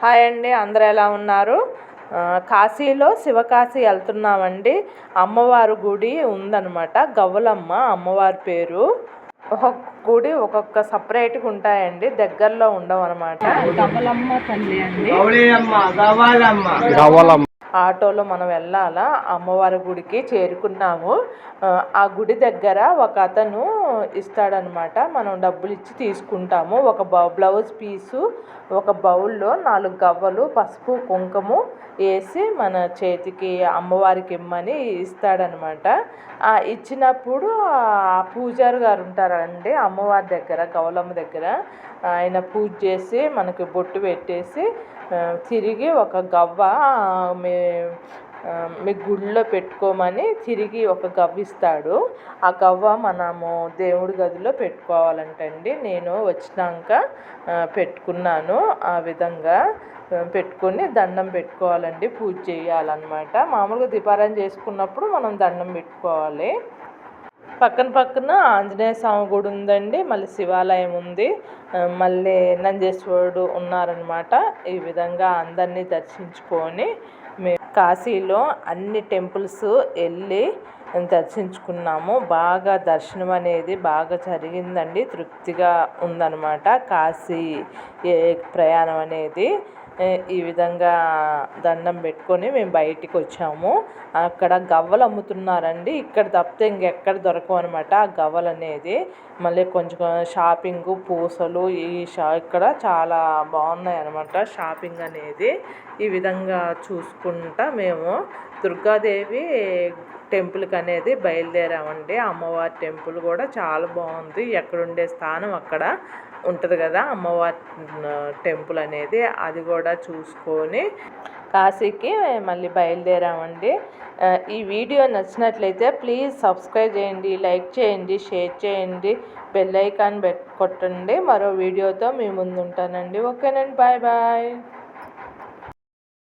Hi అండి, అందరూ ఎలా ఉన్నారు? కాశీలో శివకాశి వెళ్తున్నామండి. అమ్మవారు గుడి ఉందన్నమాట. గవ్వలమ్మ అమ్మవారి పేరు. ఒక్కొక్క గుడి ఒక్కొక్క సపరేట్గా ఉంటాయండి, దగ్గరలో ఉండవు అనమాట. గవ్వలమ్మ తల్లి అండి. ఆటోలో మనం వెళ్ళాలా, అమ్మవారి గుడికి చేరుకున్నాము. ఆ గుడి దగ్గర ఒక అతను ఇస్తాడనమాట. మనం డబ్బులు ఇచ్చి తీసుకుంటాము. ఒక బ్లౌజ్ పీసు, ఒక బౌల్లో 4 గవ్వలు, పసుపు కుంకుమ వేసి మన చేతికి అమ్మవారికి ఇమ్మని ఇస్తాడనమాట. ఇచ్చినప్పుడు ఆ పూజారి గారు ఉంటారండి అమ్మవారి దగ్గర, గౌలమ్మ దగ్గర. ఆయన పూజ చేసి మనకి బొట్టు పెట్టేసి తిరిగి ఒక గవ్వ మీ గుడిలో పెట్టుకోమని తిరిగి ఒక గవ్వ ఇస్తాడు. ఆ గవ్వ మనము దేవుడి గదిలో పెట్టుకోవాలంటండి. నేను వచ్చినాక పెట్టుకున్నాను. ఆ విధంగా పెట్టుకొని దండం పెట్టుకోవాలండి, పూజ చేయాలన్నమాట. మామూలుగా దీపారాయణ చేసుకున్నప్పుడు మనం దండం పెట్టుకోవాలి. పక్కన ఆంజనేయ స్వామి గుడి ఉందండి, మళ్ళీ శివాలయం ఉంది, మళ్ళీ నందీశ్వరుడు ఉన్నారనమాట. ఈ విధంగా అందరినీ దర్శించుకొని మేము కాశీలో అన్ని టెంపుల్స్ వెళ్ళి దర్శించుకున్నాము. బాగా దర్శనం అనేది బాగా జరిగిందండి, తృప్తిగా ఉందన్నమాట కాశీ ప్రయాణం అనేది. ఈ విధంగా దండం పెట్టుకొని మేము బయటికి వచ్చాము. అక్కడ గవ్వలు అమ్ముతున్నారండి, ఇక్కడ తప్పితే ఇంకెక్కడ దొరకవు అనమాట ఆ గవ్వలు అనేది. మళ్ళీ కొంచెం షాపింగ్, పూసలు ఇక్కడ చాలా బాగున్నాయి అనమాట షాపింగ్ అనేది. ఈ విధంగా చూసుకుంటా మేము దుర్గాదేవి టెంపుల్కి అనేది బయలుదేరామండి. అమ్మవారి టెంపుల్ కూడా చాలా బాగుంది. ఎక్కడుండే స్థానం అక్కడ ఉంటుంది కదా అమ్మవారి టెంపుల్ అనేది, అది కూడా చూసుకొని కాశీకి మళ్ళీ బయలుదేరామండి. ఈ వీడియో నచ్చినట్లయితే ప్లీజ్ సబ్స్క్రైబ్ చేయండి, లైక్ చేయండి, షేర్ చేయండి, బెల్ ఐకాన్ కొట్టండి. మరో వీడియోతో మీ ముందు ఉంటానండి. ఓకేనండి, బాయ్ బాయ్.